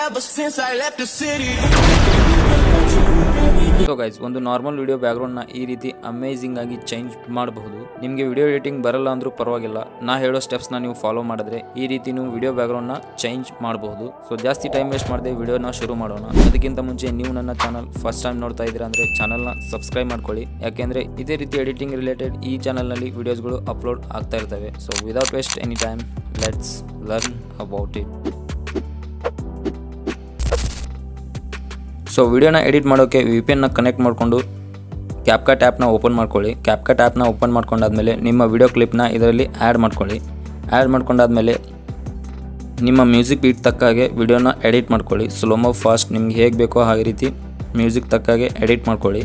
Ever since I left the city. So guys, ಒಂದು normal video ಬ್ಯಾಕ್ಗ್ರೌಂಡ್ನ ಈ ರೀತಿ amazing ಆಗಿ ಚೇಂಜ್ ಮಾಡಬಹುದು. ನಿಮಗೆ ವಿಡಿಯೋ ಎಡಿಟಿಂಗ್ ಬರಲ್ಲ ಅಂದ್ರೂ ಪರವಾಗಿಲ್ಲ, ನಾ ಹೇಳೋ ಸ್ಟೆಪ್ಸ್ನ ನೀವು ಫಾಲೋ ಮಾಡಿದ್ರೆ ಈ ರೀತಿ ನೀವು ವಿಡಿಯೋ ಬ್ಯಾಕ್ಗ್ರೌಂಡ್ನ ಚೇಂಜ್ ಮಾಡಬಹುದು. ಸೊ ಜಾಸ್ತಿ ಟೈಮ್ ವೇಸ್ಟ್ ಮಾಡದೆ ವಿಡಿಯೋನ ಶುರು ಮಾಡೋಣ. ಅದಕ್ಕಿಂತ ಮುಂಚೆ ನೀವು ನನ್ನ ಚಾನಲ್ ಫಸ್ಟ್ ಟೈಮ್ ನೋಡ್ತಾ ಇದ್ದೀರಾ ಅಂದರೆ ಚಾನಲ್ನ ಸಬ್ಸ್ಕ್ರೈಬ್ ಮಾಡ್ಕೊಳ್ಳಿ, ಯಾಕೆಂದರೆ ಇದೇ ರೀತಿ ಎಡಿಟಿಂಗ್ ರಿಲೇಟೆಡ್ ಈ ಚಾನಲ್ನಲ್ಲಿ ವಿಡಿಯೋಸ್ಗಳು ಅಪ್ಲೋಡ್ ಆಗ್ತಾ ಇರ್ತವೆ. So without waste any time, let's learn about it. So ವಿಡಿಯೋನ ಎಡಿಟ್ ಮಾಡೋಕ್ಕೆ VPN ಕನೆಕ್ಟ್ ಮಾಡಿಕೊಂಡು ಕ್ಯಾಪ್ಕಟ್ ಆ್ಯಪ್ನ ಓಪನ್ ಮಾಡ್ಕೊಳ್ಳಿ. ಕ್ಯಾಪ್ಕಟ್ ಆ್ಯಪ್ನ ಓಪನ್ ಮಾಡ್ಕೊಂಡಾದ್ಮೇಲೆ ನಿಮ್ಮ ವಿಡಿಯೋ ಕ್ಲಿಪ್ನ ಇದರಲ್ಲಿ ಆ್ಯಡ್ ಮಾಡ್ಕೊಳ್ಳಿ. ಆ್ಯಡ್ ಮಾಡ್ಕೊಂಡಾದ್ಮೇಲೆ ನಿಮ್ಮ ಮ್ಯೂಸಿಕ್ ಬೀಟ್ ತಕ್ಕಾಗೆ ವಿಡಿಯೋನ ಎಡಿಟ್ ಮಾಡ್ಕೊಳ್ಳಿ. ಸ್ಲೋಮೋ ಫಾಸ್ಟ್ ನಿಮ್ಗೆ ಹೇಗೆ ಬೇಕೋ ಹಾಗೆ ರೀತಿ ಮ್ಯೂಸಿಕ್ ತಕ್ಕಾಗೆ ಎಡಿಟ್ ಮಾಡ್ಕೊಳ್ಳಿ.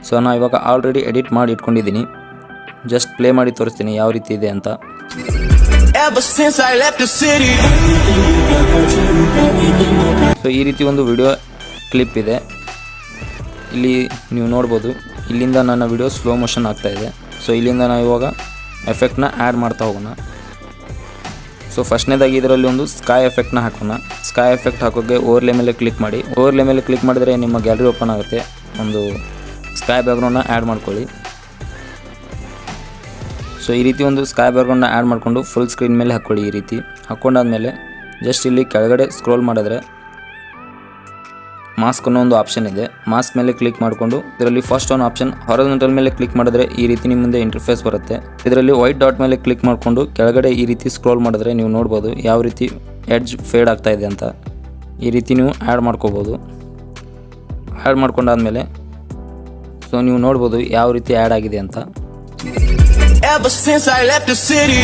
ಸೊ ನಾನು ಇವಾಗ ಆಲ್ರೆಡಿ ಎಡಿಟ್ ಮಾಡಿ ಇಟ್ಕೊಂಡಿದ್ದೀನಿ, ಜಸ್ಟ್ ಪ್ಲೇ ಮಾಡಿ ತೋರಿಸ್ತೀನಿ ಯಾವ ರೀತಿ ಇದೆ ಅಂತ. Ever since I left the city. So ಈ ರೀತಿ ಒಂದು ವಿಡಿಯೋ ಕ್ಲಿಪ್ ಇದೆ, ಇಲ್ಲಿ ನೀವು ನೋಡ್ಬೋದು. ಇಲ್ಲಿಂದ ನನ್ನ ವಿಡಿಯೋ ಸ್ಲೋ ಮೋಷನ್ ಆಗ್ತಾಯಿದೆ. ಸೊ ಇಲ್ಲಿಂದ ನಾವು ಇವಾಗ ಎಫೆಕ್ಟ್ನ ಆ್ಯಡ್ ಮಾಡ್ತಾ ಹೋಗೋಣ. ಸೊ ಫಸ್ಟ್ನೇದಾಗಿ ಇದರಲ್ಲಿ ಒಂದು ಸ್ಕೈ ಎಫೆಕ್ಟ್ನ ಹಾಕೋಣ. ಸ್ಕೈ ಎಫೆಕ್ಟ್ ಹಾಕೋಕ್ಕೆ ಓವರ್ಲೇ ಮೇಲೆ ಕ್ಲಿಕ್ ಮಾಡಿ. ಓವರ್ಲೇ ಮೇಲೆ ಕ್ಲಿಕ್ ಮಾಡಿದರೆ ನಿಮ್ಮ ಗ್ಯಾಲರಿ ಓಪನ್ ಆಗುತ್ತೆ. ಒಂದು ಸ್ಕೈ ಬ್ಯಾಕ್ಗ್ರೌಂಡ್ನ ಆ್ಯಡ್ ಮಾಡ್ಕೊಳ್ಳಿ. ಸೊ ಈ ರೀತಿ ಒಂದು ಸ್ಕೈ ಬ್ಯಾಕ್ಗ್ರೌಂಡ್ನ ಆ್ಯಡ್ ಮಾಡಿಕೊಂಡು ಫುಲ್ ಸ್ಕ್ರೀನ್ ಮೇಲೆ ಹಾಕ್ಕೊಳ್ಳಿ. ಈ ರೀತಿ ಹಾಕ್ಕೊಂಡಾದ್ಮೇಲೆ ಜಸ್ಟ್ ಇಲ್ಲಿ ಕೆಳಗಡೆ ಸ್ಕ್ರೋಲ್ ಮಾಡಿದ್ರೆ ಮಾಸ್ಕ್ ಅನ್ನೋ ಒಂದು ಆಪ್ಷನ್ ಇದೆ. ಮಾಸ್ಕ್ ಮೇಲೆ ಕ್ಲಿಕ್ ಮಾಡಿಕೊಂಡು ಇದರಲ್ಲಿ ಫಸ್ಟ್ ಒಂದು ಆಪ್ಷನ್ ಹಾರಿಜಾಂಟಲ್ ಮೇಲೆ ಕ್ಲಿಕ್ ಮಾಡಿದ್ರೆ ಈ ರೀತಿ ನಿಮ್ಮ ಮುಂದೆ ಇಂಟರ್ಫೇಸ್ ಬರುತ್ತೆ. ಇದರಲ್ಲಿ ವೈಟ್ ಡಾಟ್ ಮೇಲೆ ಕ್ಲಿಕ್ ಮಾಡಿಕೊಂಡು ಕೆಳಗಡೆ ಈ ರೀತಿ ಸ್ಕ್ರೋಲ್ ಮಾಡಿದ್ರೆ ನೀವು ನೋಡ್ಬೋದು ಯಾವ ರೀತಿ ಎಡ್ಜ್ ಫೇಡ್ ಆಗ್ತಾ ಇದೆ ಅಂತ. ಈ ರೀತಿ ನೀವು ಆ್ಯಡ್ ಮಾಡ್ಕೋಬೋದು. ಆ್ಯಡ್ ಮಾಡ್ಕೊಂಡಾದ್ಮೇಲೆ ಸೊ ನೀವು ನೋಡ್ಬೋದು ಯಾವ ರೀತಿ ಆ್ಯಡ್ ಆಗಿದೆ ಅಂತ. Ever since I left the city.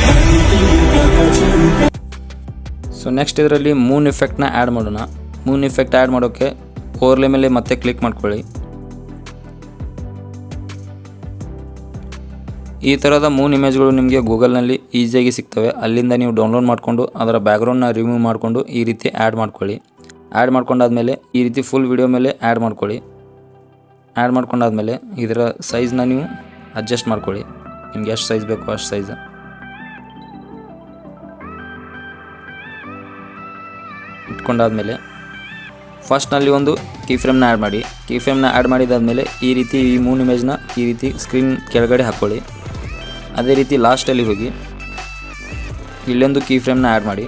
So next ಇದರಲ್ಲಿ ಮೂನ್ ಎಫೆಕ್ಟ್ನ ಆ್ಯಡ್ ಮಾಡೋಣ. ಮೂನ್ ಎಫೆಕ್ಟ್ ಆ್ಯಡ್ ಮಾಡೋಕ್ಕೆ ಓವರ್ಲೇ ಮೇಲೆ ಮತ್ತೆ ಕ್ಲಿಕ್ ಮಾಡ್ಕೊಳ್ಳಿ. ಈ ಥರದ ಮೂನ್ ಇಮೇಜ್ಗಳು ನಿಮಗೆ ಗೂಗಲ್ನಲ್ಲಿ ಈಸಿಯಾಗಿ ಸಿಗ್ತವೆ. ಅಲ್ಲಿಂದ ನೀವು ಡೌನ್ಲೋಡ್ ಮಾಡಿಕೊಂಡು ಅದರ ಬ್ಯಾಕ್ಗ್ರೌಂಡ್ನ ರಿಮೂವ್ ಮಾಡಿಕೊಂಡು ಈ ರೀತಿ ಆ್ಯಡ್ ಮಾಡ್ಕೊಳ್ಳಿ. ಆ್ಯಡ್ ಮಾಡ್ಕೊಂಡಾದ್ಮೇಲೆ ಈ ರೀತಿ ಫುಲ್ ವಿಡಿಯೋ ಮೇಲೆ ಆ್ಯಡ್ ಮಾಡ್ಕೊಳ್ಳಿ. ಆ್ಯಡ್ ಮಾಡ್ಕೊಂಡಾದ್ಮೇಲೆ ಇದರ ಸೈಜ್ನ ನೀವು ಅಡ್ಜಸ್ಟ್ ಮಾಡ್ಕೊಳ್ಳಿ, ನಿಮ್ಗೆ ಎಷ್ಟು ಸೈಜ್ ಬೇಕೋ ಅಷ್ಟು ಸೈಜ್ ಇಟ್ಕೊಂಡಾದ್ಮೇಲೆ ಫಸ್ಟ್ನಲ್ಲಿ ಒಂದು ಕೀ ಫ್ರೇಮ್ನ ಆ್ಯಡ್ ಮಾಡಿ. ಕೀ ಫ್ರೇಮ್ನ ಆ್ಯಡ್ ಮಾಡಿದಾದ್ಮೇಲೆ ಈ ರೀತಿ ಈ ಮೂನ್ ಇಮೇಜ್ನ ಈ ರೀತಿ ಸ್ಕ್ರೀನ್ ಕೆಳಗಡೆ ಹಾಕ್ಕೊಳ್ಳಿ. ಅದೇ ರೀತಿ ಲಾಸ್ಟಲ್ಲಿ ಹೋಗಿ ಇಲ್ಲೊಂದು ಕೀ ಫ್ರೇಮ್ನ ಆ್ಯಡ್ ಮಾಡಿ.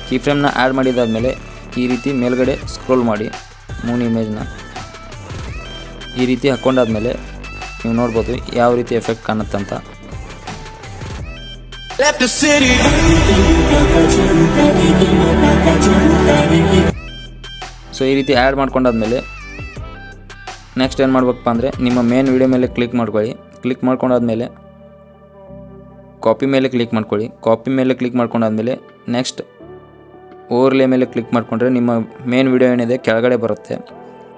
ಕೀ ಫ್ರೇಮ್ನ ಆ್ಯಡ್ ಮಾಡಿದಾದ್ಮೇಲೆ ಈ ರೀತಿ ಮೇಲ್ಗಡೆ ಸ್ಕ್ರೋಲ್ ಮಾಡಿ ಮೂನ್ ಇಮೇಜ್ನ ಈ ರೀತಿ ಹಾಕ್ಕೊಂಡಾದ್ಮೇಲೆ ನೀವು ನೋಡ್ಬೋದು ಯಾವ ರೀತಿ ಎಫೆಕ್ಟ್ ಕಾಣುತ್ತಂತ. ಸೊ ಈ ರೀತಿ ಆ್ಯಡ್ ಮಾಡ್ಕೊಂಡಾದ್ಮೇಲೆ ನೆಕ್ಸ್ಟ್ ಏನು ಮಾಡ್ಬೇಕಪ್ಪ ಅಂದರೆ ನಿಮ್ಮ ಮೇನ್ ವಿಡಿಯೋ ಮೇಲೆ ಕ್ಲಿಕ್ ಮಾಡ್ಕೊಳ್ಳಿ. ಕ್ಲಿಕ್ ಮಾಡ್ಕೊಂಡಾದ್ಮೇಲೆ ಕಾಪಿ ಮೇಲೆ ಕ್ಲಿಕ್ ಮಾಡ್ಕೊಳ್ಳಿ. ಕಾಪಿ ಮೇಲೆ ಕ್ಲಿಕ್ ಮಾಡ್ಕೊಂಡಾದ್ಮೇಲೆ ನೆಕ್ಸ್ಟ್ ಓವರ್ಲೇ ಮೇಲೆ ಕ್ಲಿಕ್ ಮಾಡಿಕೊಂಡ್ರೆ ನಿಮ್ಮ ಮೇನ್ ವಿಡಿಯೋ ಏನಿದೆ ಕೆಳಗಡೆ ಬರುತ್ತೆ.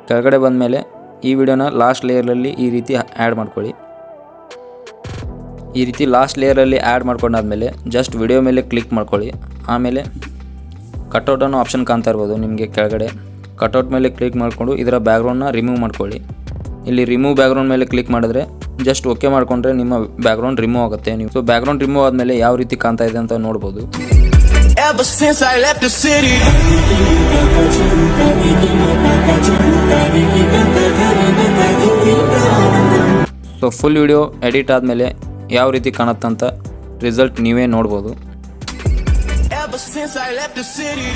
ಕೆಳಗಡೆ ಬಂದಮೇಲೆ ಈ ವಿಡಿಯೋನ ಲಾಸ್ಟ್ ಲೇಯರಲ್ಲಿ ಈ ರೀತಿ ಆ್ಯಡ್ ಮಾಡ್ಕೊಳ್ಳಿ. ಈ ರೀತಿ ಲಾಸ್ಟ್ ಲೇಯರಲ್ಲಿ ಆ್ಯಡ್ ಮಾಡ್ಕೊಂಡಾದ್ಮೇಲೆ ಜಸ್ಟ್ ವಿಡಿಯೋ ಮೇಲೆ ಕ್ಲಿಕ್ ಮಾಡ್ಕೊಳ್ಳಿ. ಆಮೇಲೆ ಕಟ್ಔಟ್ ಅನ್ನೋ ಆಪ್ಷನ್ ಕಾಣ್ತಾ ಇರ್ಬೋದು ನಿಮಗೆ ಕೆಳಗಡೆ. ಕಟ್ಔಟ್ ಮೇಲೆ ಕ್ಲಿಕ್ ಮಾಡಿಕೊಂಡು ಇದರ ಬ್ಯಾಕ್ಗ್ರೌಂಡ್ನ ರಿಮೂವ್ ಮಾಡ್ಕೊಳ್ಳಿ. ಇಲ್ಲಿ ರಿಮೂವ್ ಬ್ಯಾಕ್ಗ್ರೌಂಡ್ ಮೇಲೆ ಕ್ಲಿಕ್ ಮಾಡಿದ್ರೆ ಜಸ್ಟ್ ಓಕೆ ಮಾಡಿಕೊಂಡ್ರೆ ನಿಮ್ಮ ಬ್ಯಾಕ್ಗ್ರೌಂಡ್ ರಿಮೂವ್ ಆಗುತ್ತೆ. ನೀವು ಸೊ ಬ್ಯಾಕ್ಗ್ರೌಂಡ್ ರಿಮೂವ್ ಆದಮೇಲೆ ಯಾವ ರೀತಿ ಕಾಣ್ತಾ ಇದೆ ಅಂತ ನೋಡ್ಬೋದು. Ever since I left the city. So full video edit ಆದಮೇಲೆ ಯಾವ ರೀತಿ ಕಾಣುತ್ತಂತ ರಿಸಲ್ಟ್ ನೀವೇ ನೋಡ್ಬೋದು. Ever since I left the city.